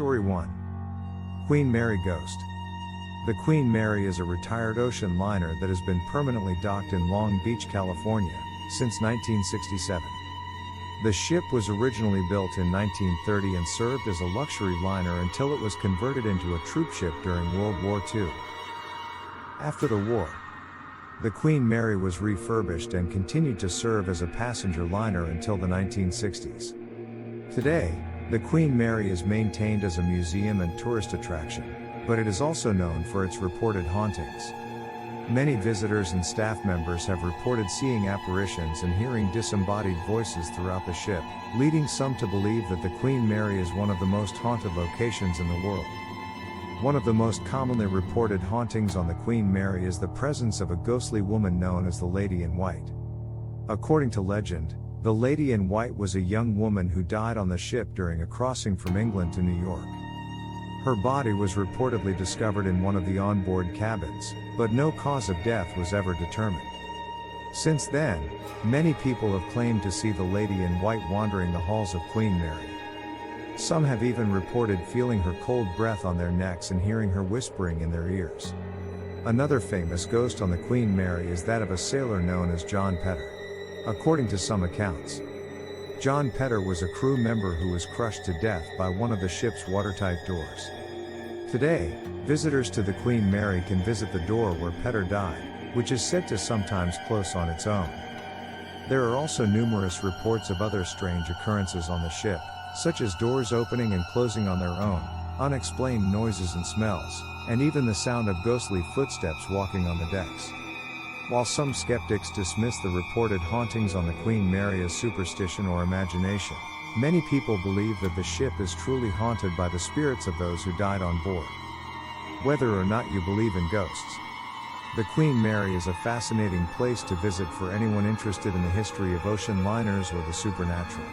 Story 1. Queen Mary Ghost. The Queen Mary is a retired ocean liner that has been permanently docked in Long Beach, California, since 1967. The ship was originally built in 1930 and served as a luxury liner until it was converted into a troop ship during World War II. After the war, the Queen Mary was refurbished and continued to serve as a passenger liner until the 1960s. Today, the Queen Mary is maintained as a museum and tourist attraction, but it is also known for its reported hauntings. Many visitors and staff members have reported seeing apparitions and hearing disembodied voices throughout the ship, leading some to believe that the Queen Mary is one of the most haunted locations in the world. One of the most commonly reported hauntings on the Queen Mary is the presence of a ghostly woman known as the Lady in White. According to legend, the Lady in White was a young woman who died on the ship during a crossing from England to New York. Her body was reportedly discovered in one of the onboard cabins, but no cause of death was ever determined. Since then, many people have claimed to see the Lady in White wandering the halls of Queen Mary. Some have even reported feeling her cold breath on their necks and hearing her whispering in their ears. Another famous ghost on the Queen Mary is that of a sailor known as John Petter. According to some accounts, John Petter was a crew member who was crushed to death by one of the ship's watertight doors. Today, visitors to the Queen Mary can visit the door where Petter died, which is said to sometimes close on its own. There are also numerous reports of other strange occurrences on the ship, such as doors opening and closing on their own, unexplained noises and smells, and even the sound of ghostly footsteps walking on the decks. While some skeptics dismiss the reported hauntings on the Queen Mary as superstition or imagination, many people believe that the ship is truly haunted by the spirits of those who died on board. Whether or not you believe in ghosts, the Queen Mary is a fascinating place to visit for anyone interested in the history of ocean liners or the supernatural.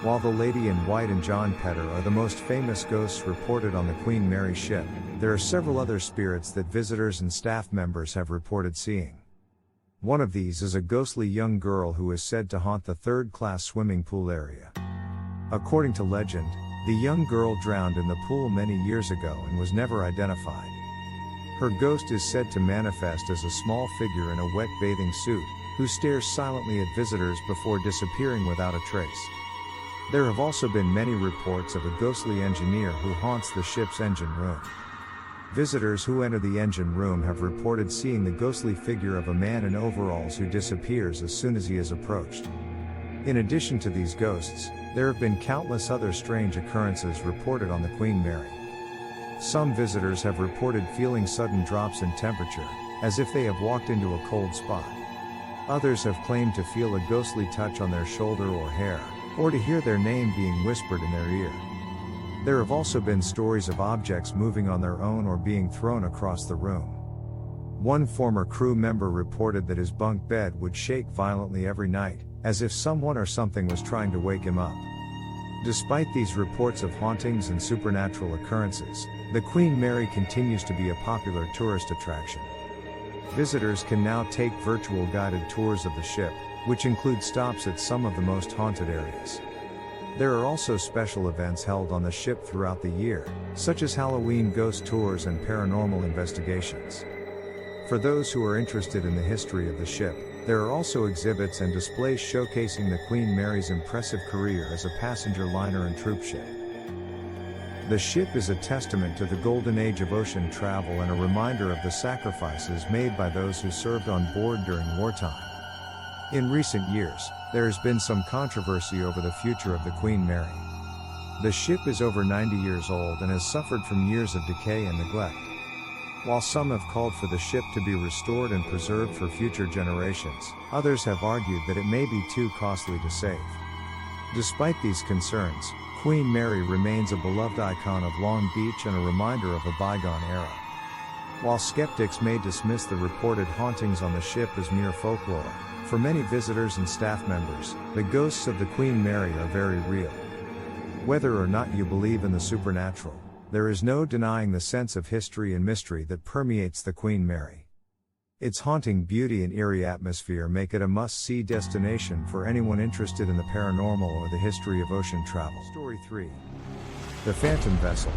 While the Lady in White and John Petter are the most famous ghosts reported on the Queen Mary ship, there are several other spirits that visitors and staff members have reported seeing. One of these is a ghostly young girl who is said to haunt the third-class swimming pool area. According to legend, the young girl drowned in the pool many years ago and was never identified. Her ghost is said to manifest as a small figure in a wet bathing suit, who stares silently at visitors before disappearing without a trace. There have also been many reports of a ghostly engineer who haunts the ship's engine room. Visitors who enter the engine room have reported seeing the ghostly figure of a man in overalls who disappears as soon as he is approached. In addition to these ghosts, there have been countless other strange occurrences reported on the Queen Mary. Some visitors have reported feeling sudden drops in temperature, as if they have walked into a cold spot. Others have claimed to feel a ghostly touch on their shoulder or hair, or to hear their name being whispered in their ear. There have also been stories of objects moving on their own or being thrown across the room. One former crew member reported that his bunk bed would shake violently every night, as if someone or something was trying to wake him up. Despite these reports of hauntings and supernatural occurrences, the Queen Mary continues to be a popular tourist attraction. Visitors can now take virtual guided tours of the ship, which include stops at some of the most haunted areas. There are also special events held on the ship throughout the year, such as Halloween ghost tours and paranormal investigations. For those who are interested in the history of the ship, there are also exhibits and displays showcasing the Queen Mary's impressive career as a passenger liner and troop ship. The ship is a testament to the golden age of ocean travel and a reminder of the sacrifices made by those who served on board during wartime. In recent years, there has been some controversy over the future of the Queen Mary. The ship is over 90 years old and has suffered from years of decay and neglect. While some have called for the ship to be restored and preserved for future generations, others have argued that it may be too costly to save. Despite these concerns, Queen Mary remains a beloved icon of Long Beach and a reminder of a bygone era. While skeptics may dismiss the reported hauntings on the ship as mere folklore, for many visitors and staff members, the ghosts of the Queen Mary are very real. Whether or not you believe in the supernatural, there is no denying the sense of history and mystery that permeates the Queen Mary. Its haunting beauty and eerie atmosphere make it a must-see destination for anyone interested in the paranormal or the history of ocean travel. Story 3. The Phantom Vessel.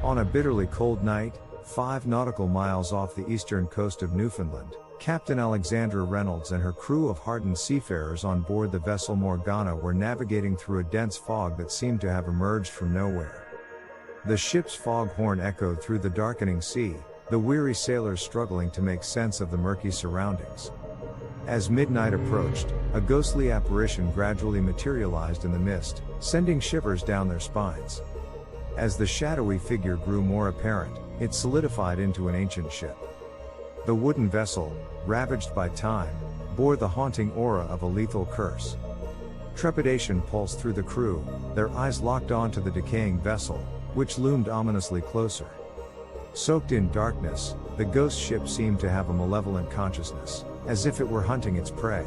On a bitterly cold night, 5 nautical miles off the eastern coast of Newfoundland, Captain Alexandra Reynolds and her crew of hardened seafarers on board the vessel Morgana were navigating through a dense fog that seemed to have emerged from nowhere. The ship's foghorn echoed through the darkening sea, the weary sailors struggling to make sense of the murky surroundings. As midnight approached, a ghostly apparition gradually materialized in the mist, sending shivers down their spines. As the shadowy figure grew more apparent, it solidified into an ancient ship. The wooden vessel, ravaged by time, bore the haunting aura of a lethal curse. Trepidation pulsed through the crew, their eyes locked onto the decaying vessel, which loomed ominously closer. Soaked in darkness, the ghost ship seemed to have a malevolent consciousness, as if it were hunting its prey.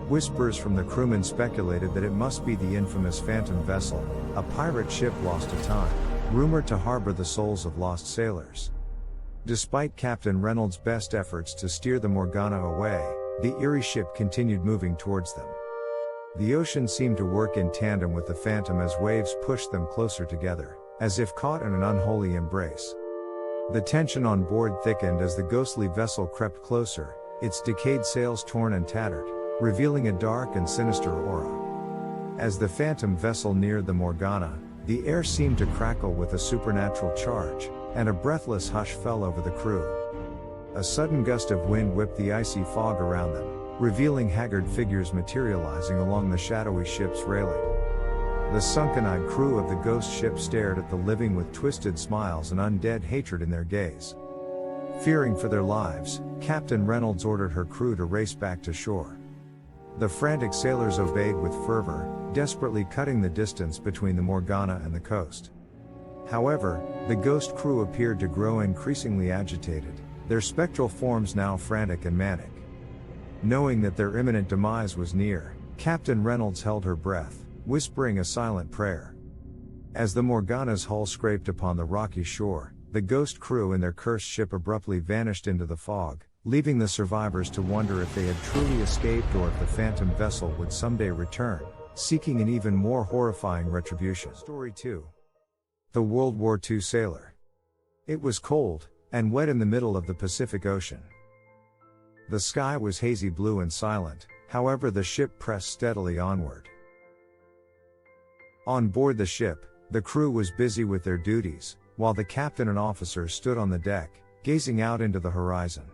Whispers from the crewmen speculated that it must be the infamous Phantom Vessel, a pirate ship lost to time, rumored to harbor the souls of lost sailors. Despite Captain Reynolds' best efforts to steer the Morgana away, the eerie ship continued moving towards them. The ocean seemed to work in tandem with the Phantom as waves pushed them closer together, as if caught in an unholy embrace. The tension on board thickened as the ghostly vessel crept closer, its decayed sails torn and tattered, revealing a dark and sinister aura. As the Phantom Vessel neared the Morgana, the air seemed to crackle with a supernatural charge, and a breathless hush fell over the crew. A sudden gust of wind whipped the icy fog around them, revealing haggard figures materializing along the shadowy ship's railing. The sunken-eyed crew of the ghost ship stared at the living with twisted smiles and undead hatred in their gaze. Fearing for their lives, Captain Reynolds ordered her crew to race back to shore. The frantic sailors obeyed with fervor, desperately cutting the distance between the Morgana and the coast. However, the ghost crew appeared to grow increasingly agitated, their spectral forms now frantic and manic. Knowing that their imminent demise was near, Captain Reynolds held her breath, whispering a silent prayer. As the Morgana's hull scraped upon the rocky shore, the ghost crew and their cursed ship abruptly vanished into the fog, leaving the survivors to wonder if they had truly escaped or if the Phantom Vessel would someday return, seeking an even more horrifying retribution. Story 2. The World War II Sailor. It was cold, and wet in the middle of the Pacific Ocean. The sky was hazy blue and silent, however the ship pressed steadily onward. On board the ship, the crew was busy with their duties, while the captain and officers stood on the deck, gazing out into the horizon.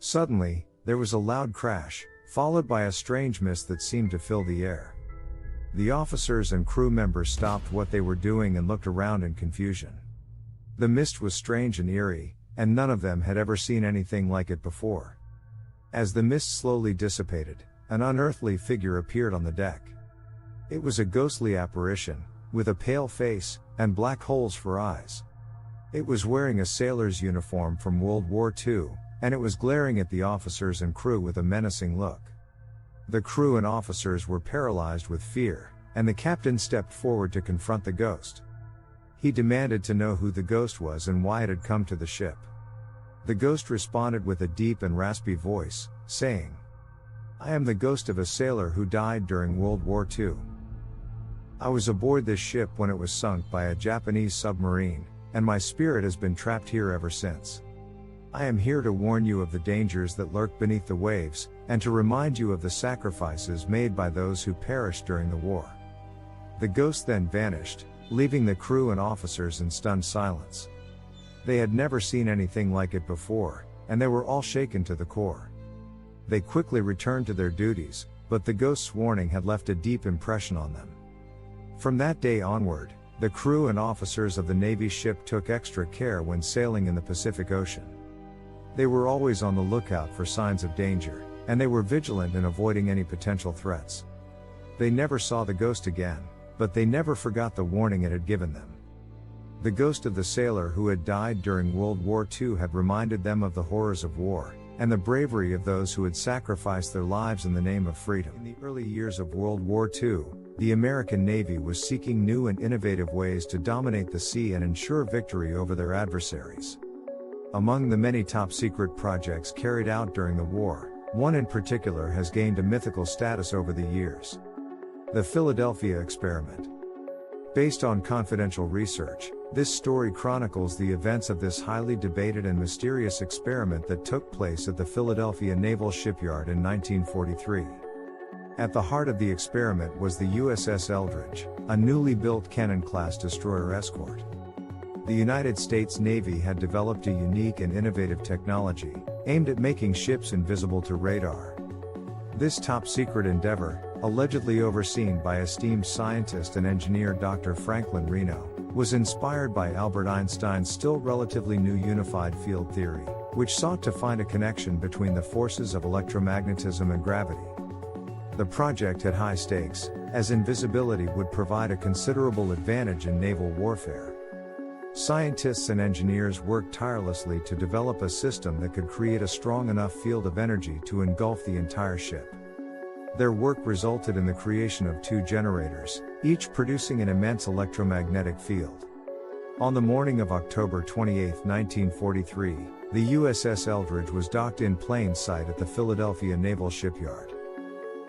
Suddenly, there was a loud crash, followed by a strange mist that seemed to fill the air. The officers and crew members stopped what they were doing and looked around in confusion. The mist was strange and eerie, and none of them had ever seen anything like it before. As the mist slowly dissipated, an unearthly figure appeared on the deck. It was a ghostly apparition, with a pale face, and black holes for eyes. It was wearing a sailor's uniform from World War II, and it was glaring at the officers and crew with a menacing look. The crew and officers were paralyzed with fear, and the captain stepped forward to confront the ghost. He demanded to know who the ghost was and why it had come to the ship. The ghost responded with a deep and raspy voice, saying, "I am the ghost of a sailor who died during World War II. I was aboard this ship when it was sunk by a Japanese submarine, and my spirit has been trapped here ever since. I am here to warn you of the dangers that lurk beneath the waves, and to remind you of the sacrifices made by those who perished during the war." The ghost then vanished, leaving the crew and officers in stunned silence. They had never seen anything like it before, and they were all shaken to the core. They quickly returned to their duties, but the ghost's warning had left a deep impression on them. From that day onward, the crew and officers of the Navy ship took extra care when sailing in the Pacific Ocean. They were always on the lookout for signs of danger, and they were vigilant in avoiding any potential threats. They never saw the ghost again, but they never forgot the warning it had given them. The ghost of the sailor who had died during World War II had reminded them of the horrors of war, and the bravery of those who had sacrificed their lives in the name of freedom. In the early years of World War II, the American Navy was seeking new and innovative ways to dominate the sea and ensure victory over their adversaries. Among the many top-secret projects carried out during the war, one in particular has gained a mythical status over the years: the Philadelphia Experiment. Based on confidential research, this story chronicles the events of this highly debated and mysterious experiment that took place at the Philadelphia Naval Shipyard in 1943. At the heart of the experiment was the USS Eldridge, a newly built Cannon-class destroyer escort. The United States Navy had developed a unique and innovative technology, aimed at making ships invisible to radar. This top-secret endeavor, allegedly overseen by esteemed scientist and engineer Dr. Franklin Reno, was inspired by Albert Einstein's still relatively new unified field theory, which sought to find a connection between the forces of electromagnetism and gravity. The project had high stakes, as invisibility would provide a considerable advantage in naval warfare. Scientists and engineers worked tirelessly to develop a system that could create a strong enough field of energy to engulf the entire ship. Their work resulted in the creation of 2 generators, each producing an immense electromagnetic field. On the morning of October 28, 1943, the USS Eldridge was docked in plain sight at the Philadelphia Naval Shipyard.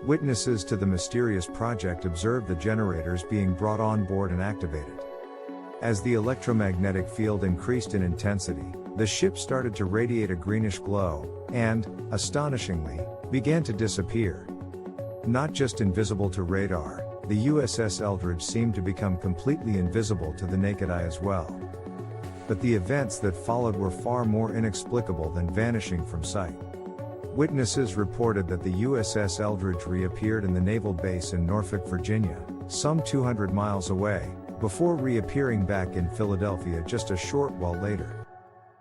Witnesses to the mysterious project observed the generators being brought on board and activated. As the electromagnetic field increased in intensity, the ship started to radiate a greenish glow, and, astonishingly, began to disappear. Not just invisible to radar, the USS Eldridge seemed to become completely invisible to the naked eye as well. But the events that followed were far more inexplicable than vanishing from sight. Witnesses reported that the USS Eldridge reappeared in the naval base in Norfolk, Virginia, some 200 miles away, before reappearing back in Philadelphia just a short while later.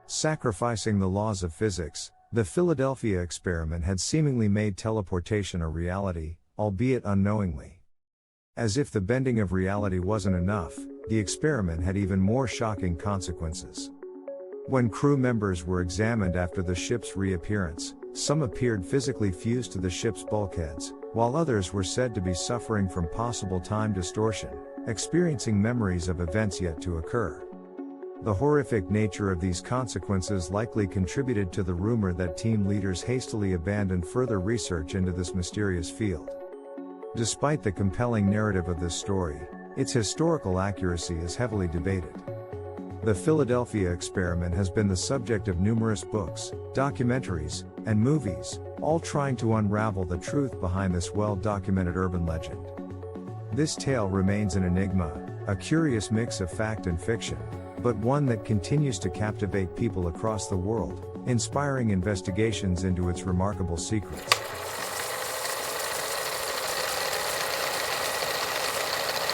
Sacrificing the laws of physics, the Philadelphia experiment had seemingly made teleportation a reality, albeit unknowingly. As if the bending of reality wasn't enough, the experiment had even more shocking consequences. When crew members were examined after the ship's reappearance, some appeared physically fused to the ship's bulkheads, while others were said to be suffering from possible time distortion, experiencing memories of events yet to occur. The horrific nature of these consequences likely contributed to the rumor that team leaders hastily abandoned further research into this mysterious field. Despite the compelling narrative of this story, its historical accuracy is heavily debated. The Philadelphia experiment has been the subject of numerous books, documentaries, and movies, all trying to unravel the truth behind this well-documented urban legend. This tale remains an enigma, a curious mix of fact and fiction, but one that continues to captivate people across the world, inspiring investigations into its remarkable secrets.